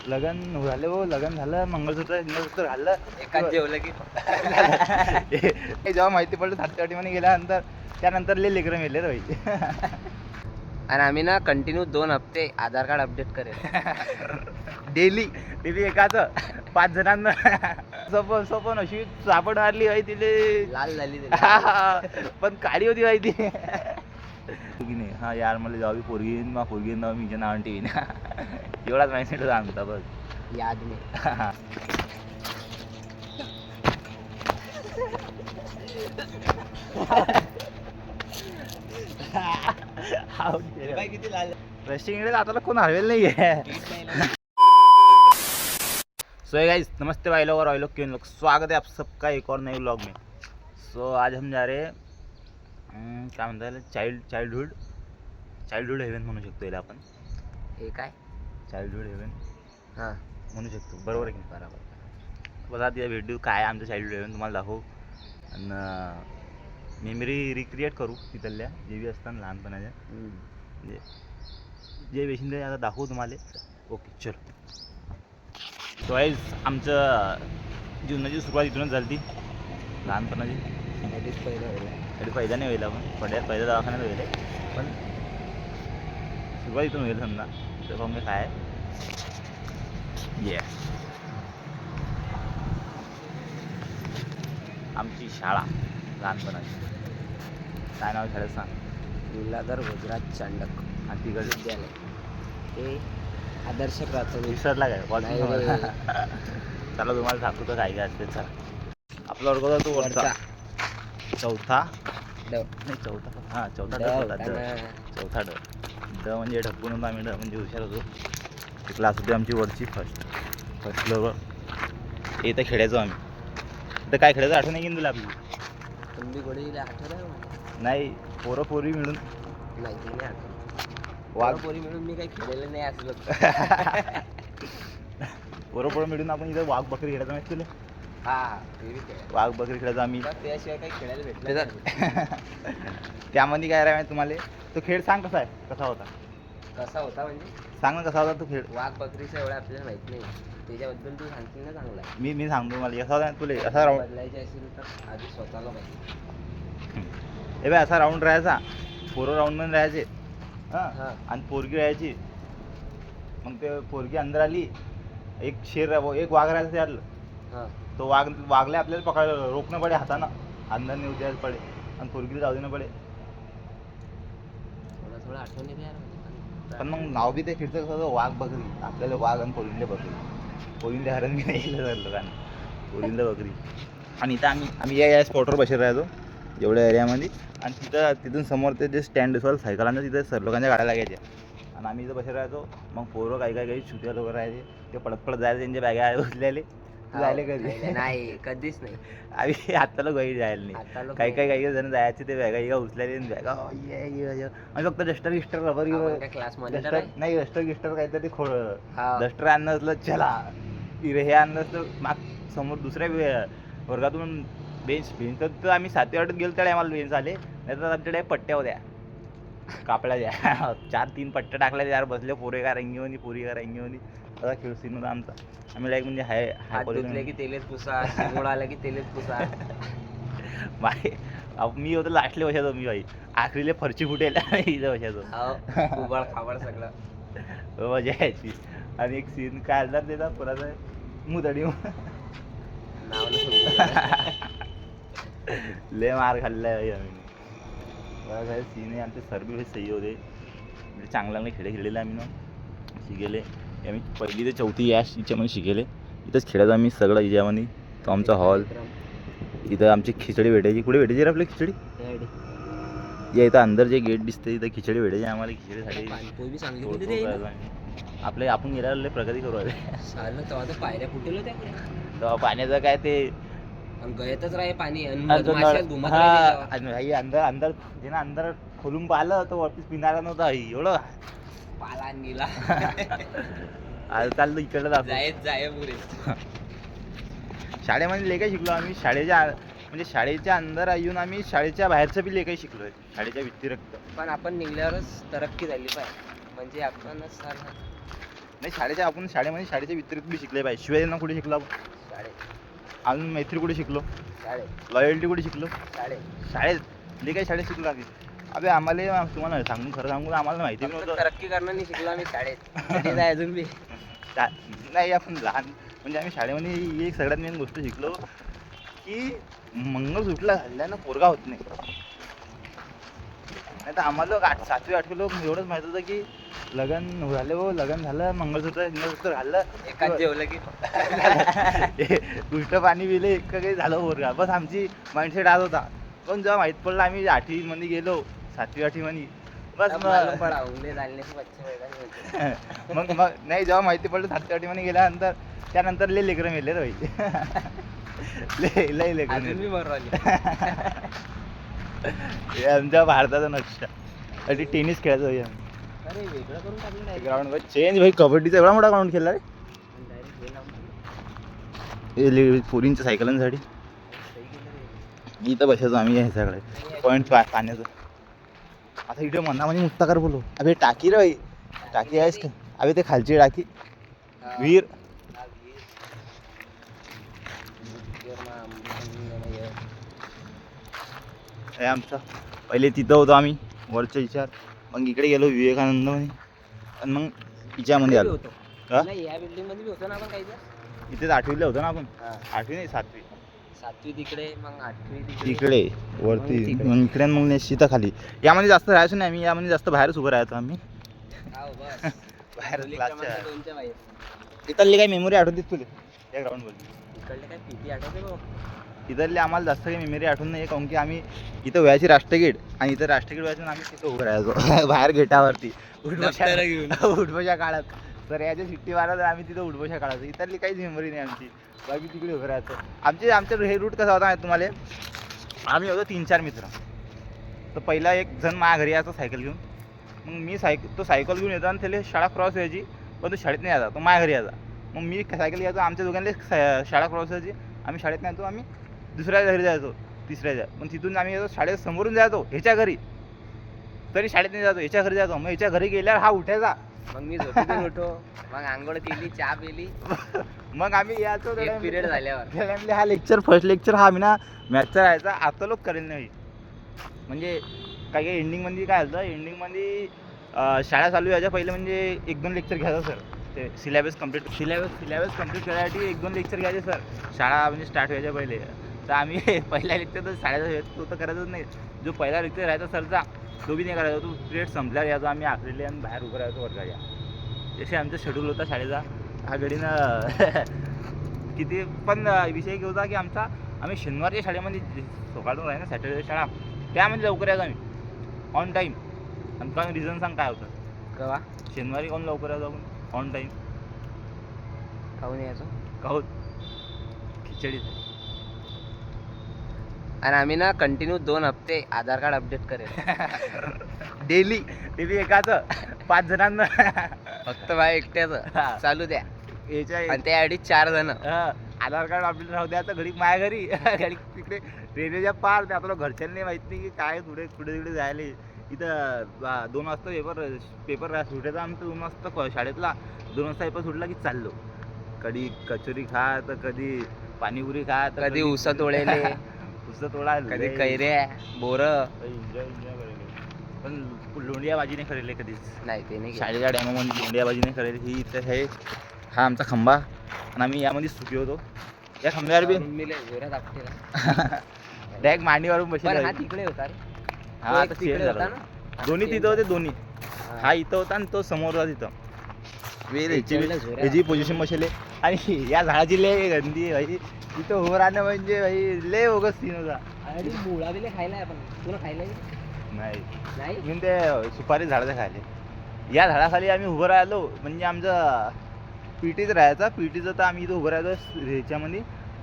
लग्न झालं हो, लग्न झालं, मंगळसूत्र घाललं, एकाच जेवलं की जेव्हा माहिती पडलं सातवाटीमध्ये गेल्यानंतर त्यानंतर लेकरं मेले रे भाई. आणि आम्ही ना कंटिन्यू 2 हप्ते आधार कार्ड अपडेट करेल. डेली एकाच 5 जणांना सोपन अशी सापड मारली भाई तिले, लाल झाली पण काळी होती भाई ती. नाही हा यार मला जेव्हा पोरगी येईन मग पोरगी येईन मीच्या नावाने ठेवीन. एवढाच माहिती सांगता बस. याद नाही. किती लाल रशिंग आता कोण हरवेल नाही है. सो गाइस नमस्ते भाई लोग और भाई लोग क्यों लोग, स्वागत है आप सबका एक और नए व्लॉग में. सो आज हम जा रहे काय म्हणता येईल चाइल्डहुड हेवन म्हणू शकतो याला आपण. हे काय चाइल्डहुड हेवन हां म्हणू शकतो, बरोबर आहे की नाही? बरोबर. बघा तिथे व्हिडिओ काय आहे आमचं चाइल्डहुड हेवन तुम्हाला दाखवू आणि मेमरी रिक्रिएट करू तिथल्या जे बी असतात लहानपणाच्या, म्हणजे जे बेसिन ते आता दाखवू तुम्हाला. ओके चलो. सो गाईज आमचं जीवनाची सुरुवात इथूनच झाली ती लहानपणाची. तरी पहिला नाही होईल आपण पहिल्या दवाखान्यात होईल, पण सुरुवात इथून होईल समजा. तर मग काय ये आमची शाळा लहानपणाची. काय नाव शाळेत सांग? लीलाधर गुजरात चांडक आणि तिकडे विद्यालय. ते आदर्श प्राथमिक. विसरला काय नाही चला तुम्हाला दाखवतो काय काय असते. चला आपला वर्ग होता तो वरचा चौथा नाही चौथा हां चौथा चौथा ड म्हणजे ढपून होता आम्ही. म्हणजे हुशार होतो. ती क्लास होती आमची वरची फर्स्ट फ्लोअर. इथं खेळायचो आम्ही. इथं काय खेळायचं आठवण नाही की तुला आपली? तुम्ही गोडीला आठवलं नाही पोरं पोरी मिळून नाही तुम्ही आठवलं वाघ पोरी मिळून मी काही खेळलेलं नाही असलं. पोरं मिळून आपण इथं वाघ बकरी खेळायचं माहिती तुला? हां ते बी खेळ वाघ बकरी खेळायचो आम्ही. त्याशिवाय काही खेळायला भेटलं नाही. त्यामध्ये काय राहाय तुम्हाला तो खेळ सांग कसा आहे, कसा होता कसा होता म्हणजे सांग ना कसा होता तो खेळ. वाघ बकरीचं एवढं आपल्याला माहित नाही, त्याच्याबद्दल तू सांगशील ना चांगला आहे. मी सांगतो मला कसा होता तुला. असा राऊंड बदलायचे असेल तर आधी स्वतःला पाहिजे. हे बाय असा राऊंड राहायचा, पोरं राऊंडमध्ये राहायचे हां आणि पोरगी राहायची. मग ते पोरगी अंदर आली, एक एक वाघ राहायचं त्यातलं. हां तो वाघला आपल्याला पकडायला रोखणं पडे हातानं, अंदर नाही उद्यायला पडे आणि पोरगीला जाऊ देणं पडे. थोडं आठवण येते यार. पण मग नाव बी ते खेळचं कसं होतं, वाघ बकरी. आपल्याला वाघ आणि पोरींले बकरी. पोरींले हरण बी नाही केलं जातं लोकांना, पोरींले बकरी. आणि इथं आम्ही या स्पॉटवर बसेल राहतो एवढ्या एरियामध्ये. आणि तिथून समोर ते जे स्टँड असं सायकलांना तिथे सर लोकांच्या गाड्या लागायच्या आणि आम्ही इथं बसेल राहतो. मग पोरं काही छुट्या लोक राहायचे, ते पडत जायचे त्यांच्या बॅगा उचलेले जायले कधी नाही कधीच नाही. आम्ही आत्ताला काही जायला नाही. काही जण जायचे ते बॅगा उचलायचे बॅगा आणि फक्त डस्टर रबर नाही डस्टर काहीतरी डस्टर आणणं असलं चला हे आणलं असलं. समोर दुसऱ्या वर्गातून बेंच तर आम्ही 7वी 8वीत गेलो त्या आम्हाला बेंच आले. नाही तर आमच्याकडे पट्ट्या होत्या कापडाच्या 4-3 पट्ट्या टाकल्या यार. बसले पोरे का रंगीवनी पोरी का रंगीवनी. असा खेळ सीन होता आमचा. आम्ही लाईक म्हणजे हाय की तेलेच पुसा, शिमोळा आला की तेलेच पुसा. मी होतो लास्टले बसायचो मी भाई. आखरीले फरची फुटेल इथं बसायचो. उबळ खाबड सगळं मजा यायची. आणि एक सीन काय आला त्याचा पुराचा मुदडी नाव लय मार खाल्लाय आम्ही. बघा सीन आहे आमचे. सर बी सही होते, म्हणजे चांगला खेळलेले आम्ही ना शिकेले. आम्ही 1ली ते 4थी याच्यामध्ये शिकेले. इथंच खेळायचं आम्ही सगळं हिच्यामध्ये. तो आमचा हॉल. इथं आमची खिचडी भेटायची. कुठे भेटायची रे आपली खिचडी? या इथं अंदर जे गेट दिसते इथं खिचडी भेटायची आम्हाला. खिचडीसाठी आपले आपण गेल्यावर प्रगती करू तेव्हा पायऱ्या फुटेल होत्या. तेव्हा पाण्याचं काय ते गयतच राहे पाणी अंदर जे ना अंदर खोलून पाहिलं तर वरतीच पिणारा नव्हता एवढं पाला नीला. आज चाललं इकडलं जाय शाळेमध्ये लेखा शिकलो आम्ही. म्हणजे शाळेच्या अंदर येऊन आम्ही शाळेच्या बाहेरचं बी लेखा शिकलोय, शाळेच्या व्यतिरिक्त. पण आपण निघल्यावरच तरक्की झाली पाहिजे. म्हणजे आपण नाही शाळेच्या आपण शाळेमध्ये शाळेच्या व्यतिरिक्त बी शिकले पाहिजे. शिवाय कुठे शिकलो आपण? शाळेत. अजून मैत्री कुठे शिकलो? शाळेत. लॉयल्टी कुठे शिकलो? शाळेत. शाळेत जे काही शाळेत शिकलो आम्ही. अबे आम्हाला तुम्हाला सांगून खरं सांगू आम्हाला माहिती नव्हतं. तरक्की करणं नाही शिकलो आम्ही शाळेत. अजून बी नाही आपण लहान म्हणजे आम्ही शाळेमध्ये एक सगळ्यात मेन गोष्ट शिकलो की मंगळसूत्रला घालल्यानं पोरगा होत नाही. नाही तर आम्हाला 7वी-8वी लोक एवढंच माहित होतं की लग्न झाले हो, लग्न झालं, मंगळसूत्र घाललं, एकाच जेवलं की उष्ट पाणी पिले, इतकं काही झालं पोरगा. बस आमची माइंडसेट आज होता. पण जेव्हा माहीत पडलं आम्ही 8वी गेलो, 7वी-8वी मध्ये बस मग नाही जेव्हा माहिती पडलं 7वी-8वी मध्ये गेल्यानंतर त्यानंतर लय लेकरं मेले रे लय लेकरं हे आमच्या भारताचा नक्षा. आणि टेनिस खेळायचं भाई अरे वेगळं करून टाकलं ग्राउंड चेंज भाई. कबड्डीचा एवढा मोठा ग्राउंड खेळला रे. पोरींच्या सायकलांसाठी इथं बसायचो आम्ही हे सगळे पॉईंट पाण्याचं. आता इथे मनामध्ये मुक्ताकार बोलो. अबे टाकी रे भाई, टाकी आहेस का? अबे ते खालची टाकी वीर. हे आमचं पहिले तिथं होतो आम्ही वरच्या विचार, मग इकडे गेलो विवेकानंद मध्ये आणि मग हिच्यामध्ये आलो. या बिल्डिंग मध्ये होतो ना आपण काही इथेच 8वीला होतो ना आपण. 8वी नाही 7वी तिकडे, मग 8वी तिकडे वरती, मग इकडे मग निश्चित खाली. यामध्ये जास्त राहायचो नाही आम्ही, यामध्ये जास्त बाहेरच उभं राहायचो आम्ही. बाहेर क्लासच्या इथली काही मेमोरी आठवते तुला या ग्राउंडवर? इकडले काय पीटी आठवते भाऊ? इथली आम्हाला जास्त काही मेमरी आठवून नाही, काऊन की आम्ही इथं व्हायची राष्ट्रगीट आणि इथं राष्ट्रगीट व्हायचं आम्ही तिथं उभं राहायचो बाहेर गेटावरती उठबशा काळात. तर याच्या सुट्टी मारत आम्ही तिथं उठबशा काढायचो. इथली काहीच मेमरी नाही आमची, बाकी तिकडे उभं राहायचो. आमचं हे रूट कसा होता माहिती तुम्हाला? आम्ही होतो 3-4 मित्र. तर पहिला एक जण माझ्या घरी यायचा सायकल घेऊन, मग मी तो सायकल घेऊन येतो आणि त्याला शाळा क्रॉस व्हायची, पण तो शाळेत नाही यायचा, तो माझ्या घरी यायचा. मग मी सायकल घ्यायचो, आमच्या दोघांना शाळा क्रॉस व्हायची, आम्ही शाळेत नाही येतो, आम्ही दुसऱ्या घरी जायचो, तिसऱ्याच्या. मग तिथून आम्ही येतो शाळेत समोरून जायचो ह्याच्या घरी, तरी शाळेत नाही जायचो, ह्याच्या घरी जायचो. मग ह्याच्या घरी गेल्यावर हा उठायचा, मग मी झोपेतून उठो, मग आंघोळ केली, चहा पिली, मग आम्ही यायचो. पिरियड झाल्यावर हा लेक्चर, फर्स्ट लेक्चर हा आम्ही ना मॅथचा राहायचा. आता लोक करेल नाही म्हणजे काही एंडिंगमध्ये काय झालं, एंडिंगमध्ये शाळा चालू व्हायच्या पहिले म्हणजे 1-2 लेक्चर घ्यायचं सर. ते सिलेबस कम्प्लीट करायसाठी 1-2 लेक्चर घ्यायचे सर, शाळा म्हणजे स्टार्ट व्हायच्या पहिले. तर आम्ही पहिला लेक्चर तर शाळेचा तो तर करायचंच नाही. जो पहिला लेक्चर राहायचा सरचा तो बी नाही करायचा. तो पिरियड संपल्यावर यायचो आम्ही आखलेले आणि बाहेर उभं राहायचो वर्गाच्या. जसे आमचा शेड्यूल होता शाळेचा हा घडीनं किती. पण विषय होता की आमचा आम्ही शनिवारच्या शाळेमध्ये सकाळून राहील ना सॅटर्डे शाळा, त्यामध्ये लवकर यायचो आम्ही ऑन टाईम. आणि काय रिझन सांग काय होतं? कवा शनिवारी कोण लवकर यायचो आपण ऑन टाईम? खाऊन यायचो खाऊन खिचडी. आणि आम्ही ना कंटिन्यू 2 हप्ते आधार कार्ड अपडेट करेल डेली एकाचं 5 जणांना फक्त बाय एकट्याचं चालू द्या याच्या. आणि त्या आधी 4 जण आधार कार्ड अपडेट राहू द्या. तर घरी माझ्या घरी घरी तिकडे रेल्वेच्या पार त्या आपल्याला घरच्यांनी माहित नाही की काय कुठे तिकडे जायला. इथं 2 वाजता पेपर सुटायचा आमचं 2 वाजता शाळेतला. 2 वाजता पेपर सुटला की चाललो, कधी कचोरी खा, तर कधी पाणीपुरी खा, तर कधी उसा तोडेले उसं तोडा, कधी कैऱ्या बोरं. एन्जॉय करायला. पण लोंढिया भाजी नाही करायला कधीच नाही. ते नाही शाळेच्या टायमामध्ये लोंढिया भाजी नाही करायला. ही इथं आहे हा आमचा खंबा आणि आम्ही यामध्ये सुखी होतो. या खंब्यावर बी डायरेक्ट मांडीवरून बसले. हा तिकडे होता रे. हा आता चेंज झाला. दोन्ही तिथं होते दोन्ही. हा इथं होता आणि तो समोर होता तिथं. याची पोझिशन बसले आणि या झाडाची लय गंदी भाई. तिथं उभं राहणं म्हणजे भाई लय बोगस सीन होता. मुळा बिले खायला आपण तुला खायला नाही मी ते सुपारी झाडाच्या खायले. या झाडाखाली आम्ही उभं राहिलो म्हणजे आमचं पीटीच राहायचा. पीटीचं तर आम्ही इथं उभं राहायचो ह्याच्यामध्ये.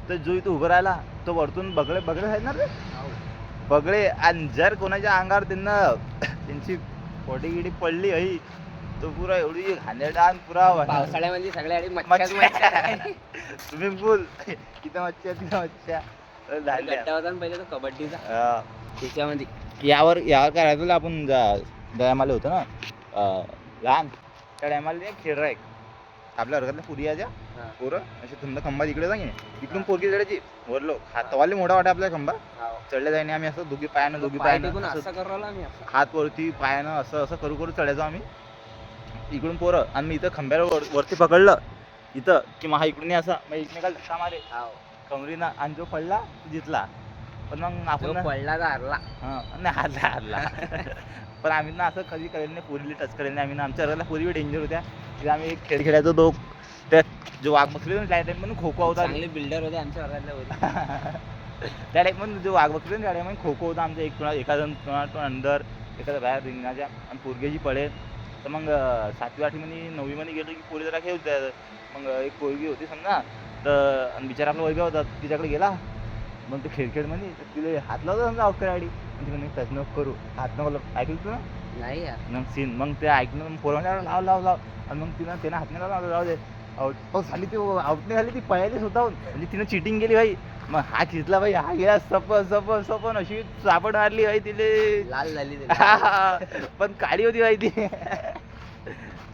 तर जो इथं उभं राहिला तो वरतून बगळे आहेत ना रे बगळे. आणि जर कोणाच्या अंगावर त्यांची पोटी गिडी पडली भाई तो पुरा एवढी घाणेरडा पुरा पावसाळ्यामध्ये सगळ्या स्विमिंग पूल तिथं मच्छ्या पहिले तो कबड्डीचा त्याच्यामध्ये. यावर काय राहायचं आपण टायमाला होतं ना लहान त्या टायमाला खेळ राह आपल्या वर्गातल्या पुरी याच्या हा. पोरं असे थंड खंबा तिकडे जाईन तिकडून पोरगी चढायची वरलो हातवाले मोठा वाटा आपल्या खंबा चढल्या जाईन आम्ही असं दोघी पायानं असं करलो आम्ही हात वरती पायानं असं करू चढायचो आम्ही इकडून पोरं आणि मी इथं खंब्यावर वरती पकडलं इथं की मग हा इकडून असा मग एकमेकाला धक्का मारे कमरीनं आणि जो पडला तो जितला पण मग आपण पडला तर हरला नाही हारला पण आम्ही ना असं कधी करेल नाही पोरीला टच करेल नाही आम्ही ना आमच्या घराला पोरी डेंजर होत्या तिथे आम्ही एक खेळ खेळायचो तो त्यात जो वाघ बकरी होता त्या टाइम म्हणून खो खो होता चांगले बिल्डर होते आमच्या घरातल्या त्या टाइम म्हणून जो वाघ बकरी त्या टाइम खो खो होता आमच्या एका जण तो अंदर एखादा बाहेर रिंगणाच्या आणि पोरगीची पडेल तर मग 7वी 8वी मध्ये 9वी मध्ये गेलो की पोरी जरा खेळ होत्या मग एक पोरगी होती समजा तर आणि बिचारा आपला वैभव होता तिच्याकडे गेला मग ते खेळ म्हणे तिला हात लावतो समजा अवकराडी आणि तिला मी टच नको करू हात नको ऐकलं तू ना नाही मग सीन मग ते ऐकलं पोरं लाव आणि मग त्यानं हात नाही लावला राहू दे आउट झाली ती आउट नाही झाली ती पळालीच स्वतःहून म्हणजे तिनं चिटिंग केली भाई मग हा खिचला भाई हा गेला सपन अशी सापड मारली भाई तिले लाल झाली पण काळी होती भाई ती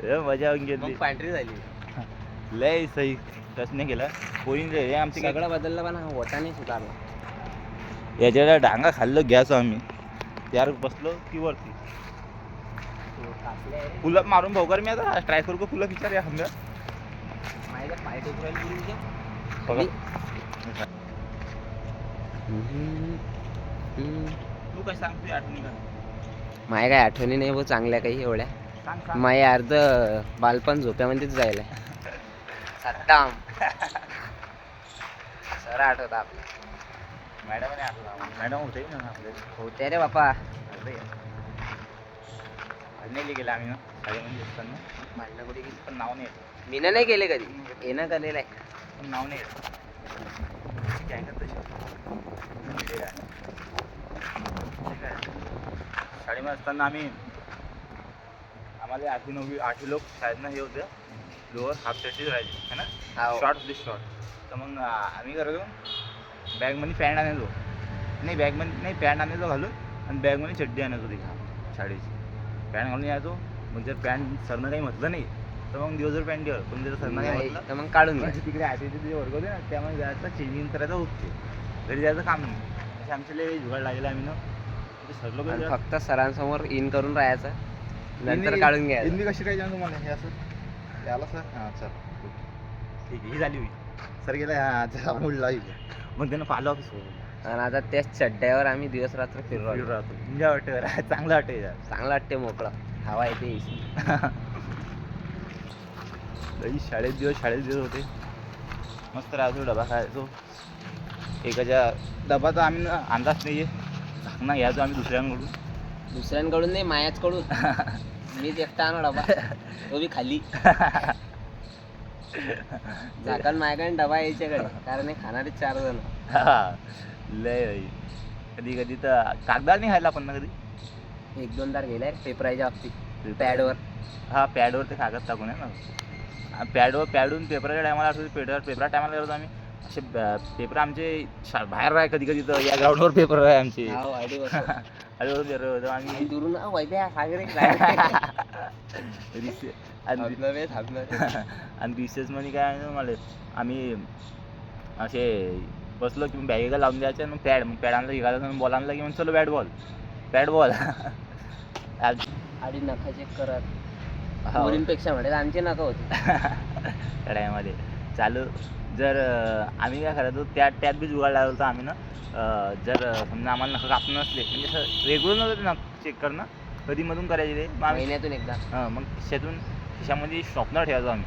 मजा येऊन गेली पांढरी झाली लय सही टच नाही केला पोरींचे आमचे सगळं बदललं पण हा वटा नाही सुधारला याच्याला डांगा खाल्लं घ्यायचो आम्ही त्यावर बसलो की वरती फुलं मारून भाऊ कर मी आता ट्राय करू का फुलं विचार या हमल्या माझ्या पाय टेकरायला तू काय सांगते आठवणी का माझ्या काय आठवणी नाही भाऊ चांगल्या काही एवढ्या सांग माझे अर्ध बालपण झोप्यामध्येच जायला सत्ताम सर आठवत आपलं मॅडम होते ना आपले होते रे बापा नाही गेला आम्ही ना शाळेमध्ये असताना भांडणं कुठे गेली पण नाव नाही येत मी नाही केले कधी येणं केलेलं आहे पण नाव नाही येत काय करत शाळेमध्ये असताना आम्हाला 8वी 9वी 8वी लोक शाळेतनं हे होतं लोअर हाफ शर्टच राहायचे है ना शॉर्ट तर मग आम्ही करायचो बॅगमध्ये पॅन्ट आणायचो नाही बॅगमध्ये नाही पॅन्ट आणायचो घालून आणि बॅगमध्ये चड्डी आणायचो ती शाळेची पॅन्ट घालून यायचो मग जर पॅन्ट सरनं काही म्हटलं नाही तर मग दिवसभर पॅन्ट ठेव पण जर सरनं काही म्हटलं तर मग काढून घ्या तिकडे आठवीचे जे वर्ग होते ना त्यामध्ये जायचं चेंजिंग करायचं होते घरी जायचं काम नाही असे आमच्या लय जुगाड लागेलं आम्ही ना सर लोक फक्त सरांसमोर इन करून राहायचं नंतर काढून घ्यायचं हिंदी कशी काय तुम्हाला हे असं त्याला सर हां सर ठीक आहे ही झाली होई सर गेला हां मुडला मग त्यानं पाहिलं ऑफिस आणि आता त्याच चड्ड्यावर आम्ही दिवस रात्र फिरू राहतो एन्जॉय वाटतं चांगलं वाटतं चांगलं वाटते मोकळं हवा येते शाळेत दिवस होते मस्त राहायचो डबा खायचो एकाच्या डबा तर आम्ही अंदाज नाही आहे झाकणा घ्यायचो आम्ही दुसऱ्यांकडून नाही मायाच कडून मीच एकटा आणू डबा तो बी खाली झाकण माझ्याकडे डबा यायच्याकडे कारण हे खाणारे 4 जण लय कधी तर कागदार नाही खायला पण ना कधी 1-2 तार गेलाय पेपराच्या बाबतीत पॅडवर पॅडवर ते कागद टाकून आहे ना पॅडून पेपराच्या टायमाला आठवतो पेपरा टायमाला करतो आम्ही असे पेपर आमचे बाहेर राह कधी तर या ग्राउंडवर पेपर आहे आमचे आम्ही दुरून आणि रिसेस मध्ये काय मला आम्ही असे बसलो की बॅगेला लावून द्यायचे मग पॅड आणलं घालायचं बॉल आणला की मग चलो बॅट बॉल आधी नखा चेक करत मुलींपेक्षा म्हणत आमचे नका होते त्या टायमामध्ये चालू जर आम्ही काय करायचो त्यात बी जुगाड लागला होता आम्ही ना जर समजा आम्हाला नखं कापणं नसले म्हणजे असं रेग्युलर नव्हतं नख चेक करणं कधी मधून करायचे ते महिन्यातून एकदा मग खिशामध्ये शॉपनर ठेवायचो आम्ही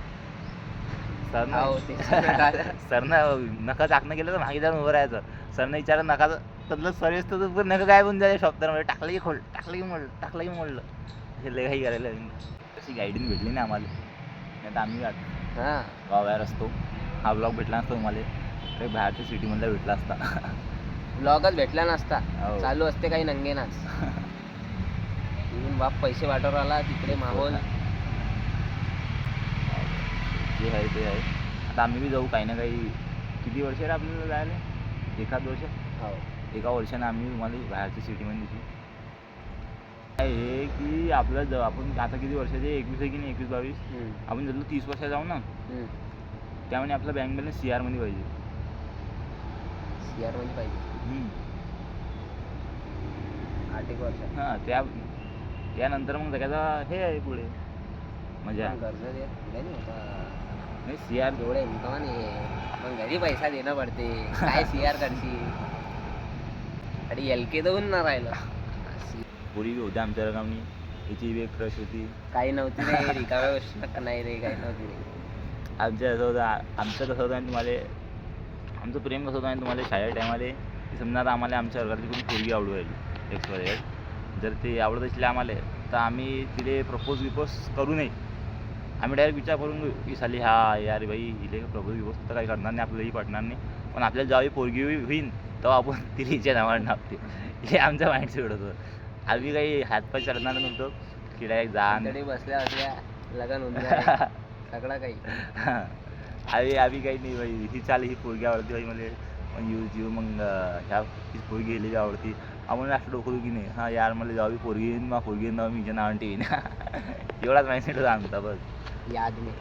सरनं नखं चाकणं केलं तर मागे जाऊन उभं राहायचं सरनं विचारलं नखाचं तदलं सर असतं नखं काय बनून जायचं शॉपनरमध्ये टाकलं की मोडलं हे लय काही करायला तशी गायडन्स भेटली नाही आम्हाला नाही तर आम्ही गावाबाहेर असतो हा ब्लॉग भेटला नसतो तुम्हाला काही बाहेरच्या सिटीमधला भेटला असता ब्लॉगच भेटला नसता चालू असते काही नंगे नाच बाप पैसे वाटवर आला तिकडे माहोल जे आहे ते आहे आता आम्ही बी जाऊ काही ना काही किती वर्ष आपल्याला जायला 1 वर्ष एका वर्षाने आम्ही तुम्हाला बाहेरच्या सिटीमध्ये दिसू आहे की आपलं आपण आता किती वर्षाचे 21 आहे की नाही 21-22 आपण जर 30 वर्षात जाऊ ना त्यामुळे आपला बँक बॅलन्स CR मध्ये पाहिजे. CR मध्ये पाहिजे 8 वर्ष. हां त्यानंतर मग जगाचा हे आहे पुढे म्हणजे कर्ज नाही होता नाही CR एवढं इन्कम नाही मग घरी पैसा देणं पडते काय CR करशील आणि LK देऊन ना राहिलं. पुरी होते आमच्या रकामनी हिची एक क्रश होती काही नव्हती रे रिकाम्या नाही रे काही नव्हती रे. आमचं असं होतं आमचं कसं होतं आणि तुम्हाला आमचं प्रेम कसं होतं आणि तुम्हाला शाळेच्या टायमाला की समजा आम्हाला आमच्या घराची कोणी पोरगी आवडू राहिली एक्स जर ते आवडत असले आम्हाला तर आम्ही तिथे प्रपोज करू नये. आम्ही डायरेक्ट विचार करून घेऊ की साली हा यार बाई हिले प्रपोज तर काही करणार नाही आपल्यालाही पटणार नाही पण आपल्याला जेव्हा पोरगी होईन तेव्हा आपण तिला हिच्या नावानं टाकते. हे आमचं माइंडसेट होतं. आम्ही काही हातपाय चालणार नव्हतो की डायरेक्ट जा बसल्या असल्या लग्न होऊन जाईल सगळं काही आम्ही काही नाही बाई ही चाल ही पोरगी आवडते बाई मला मग जीव मग ह्या ही पोरगी गेलेली आवडती आम्हाला असं डोकं की नाही हां यार मला जेव्हा पोरगी येईन मग पोरगी येईन मी हिच्या नावानं ठेवीन एवढाच माइंडसेट होता आमचा बस. याद नाही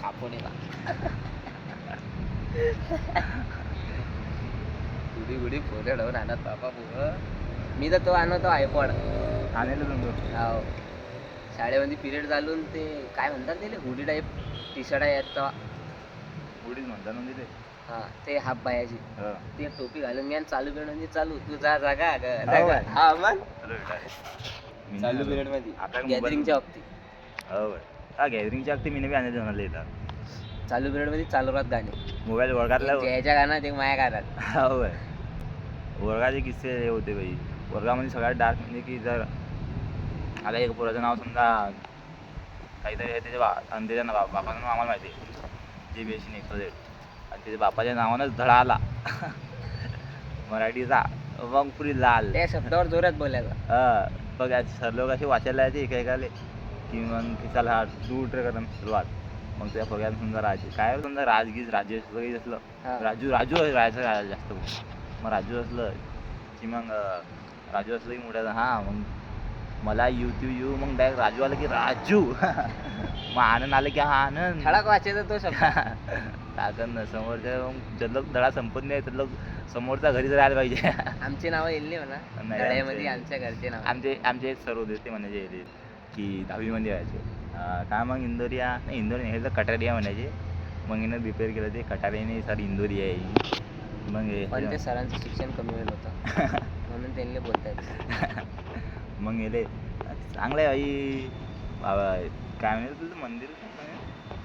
आपण गुडी गुडी फोटो ठेवून आणत बापा पोरं. मी तर तो आणतो आयपॉड आणायला तुमचं हो शाळेमध्ये पिरियड चालून ते काय म्हणतात ते हुडी टाईप टी शर्ट आहे तेव्हा हुडीच म्हणतात म्हणजे ते हां ते हाफ बायाची ते टोपी घालून घ्या चालू पिरियड म्हणजे चालू तू जा जागा हा मग चालू पिरियड मध्ये गॅदरिंगच्या बाबतीत हो हा गॅदरिंगच्या बाबतीत मी आणायला म्हणाले येतात चालू पिरियड मध्ये चालू राहत गाणे मोबाईल वर्गातला जयाच्या गाणं ते माया गाण्यात हो वर्गाचे किस्से हे होते बाई वर्गामध्ये सगळ्यात डार्क म्हणजे की जर आता एक पोराचं नाव समजा काहीतरी आहे आणि त्याच्या बापाचं नाव आम्हाला माहिती आहे JBSC XYZ आणि त्याच्या बापाच्या नावानंच धडा आला मराठीचा मग पुरी लाल त्या शब्दावर जोरात बोलायचा बघ सर लोक असे वाचायला यायचे एकाएकाले की मग की चला हा तू ट्रे करा सुरुवात मग त्या सगळ्यात समजा काय समजा राजेश वगैरे असलं राजू राहायचं जास्त मग राजू असलं की मग राजू असलं की मोठ्या हां मग मला यू मग डायरेक्ट राजू आलं की राजू मग आनंद आलं की हा आनंद ठळक वाचायचा तो शब्द टाकन ना समोरच्या मग जर धडा संपत नाही तर समोरचा घरीच राहायला पाहिजे. आमची नावं येईल नाही म्हणा धड्यामध्ये आमच्या घरचे नाव आमचे एक सर होते ते म्हणायचे की 10वीमध्ये यायचे काय मग इंदोरिया नाही इंदोरी हे तर कटारिया म्हणायचे मग हिनं रिपेअर केलं ते कटारियाने सर इंदोरिया आहे मग पण ते सरांचं शिक्षण कमी वेळ होतं म्हणून त्यांनी बोलतायत मग गेले चांगलं आहे आई बाबा काय म्हणते तुझं मंदिर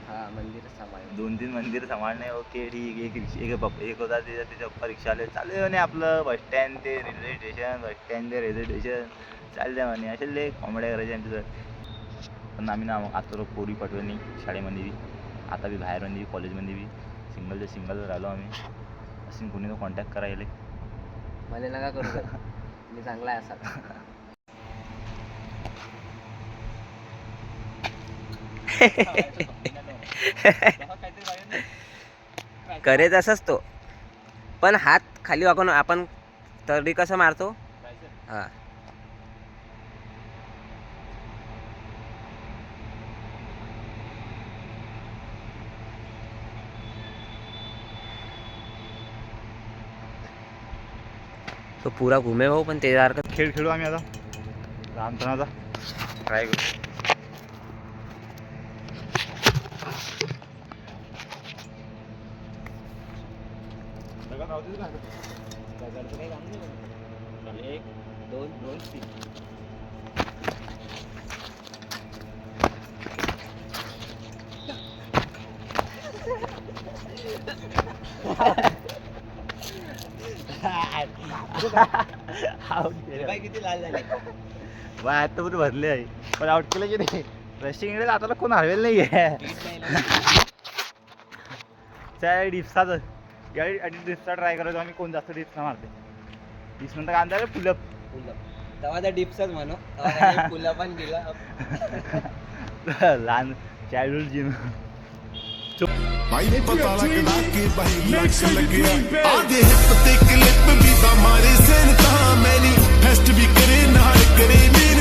हां मंदिर सांभाळ 2-3 मंदिर सांभाळणे ओके ठीक एक होता त्याच्या पप्पा रिक्षावाले चालले म्हणे आपलं बसस्टँड ते रेल्वे स्टेशन बसस्टँड ते रेल्वे स्टेशन चालले म्हणे असे लय कॉमेड्या करायचे आमच्या पण आम्ही ना आता पोरी पटवली नाही शाळेमध्ये बी आता बी बाहेरमध्ये बी कॉलेजमध्ये बी सिंगल राहिलो आम्ही असे कोणी कॉन्टॅक्ट करायला मला नका करू मी चांगला आहे असा करेच असंच तो पण हात खाली वाकून आपण तरी कसं मारतो हा तो पुरा घुमे भाऊ पण त्याच्यासारखं खेळ खेळू आम्ही आता लहानपणाचा ट्राय करू एक दोन दोन तीन किती लाल झाले बा आता पुढे भरले आहे पण आउट केलं की नाही रशिंग इकडे आता कोण हरवेल नाही आहे त्या डिप्साचं या डिप्सचा ट्राय करायचो आम्ही कोण जास्त डिप्स मारते डिप्स नंतर काय आणता पुलअप तेव्हा त्या डिप्सच म्हणू पुलअप पण दिला लहान चाइल्डहुड जिम भाई पता लगदा कि भाई लग लगे आधे हिप ते क्लिप भी दा मारे सेन ता मैनी फेस्ट भी करे नाल good evening.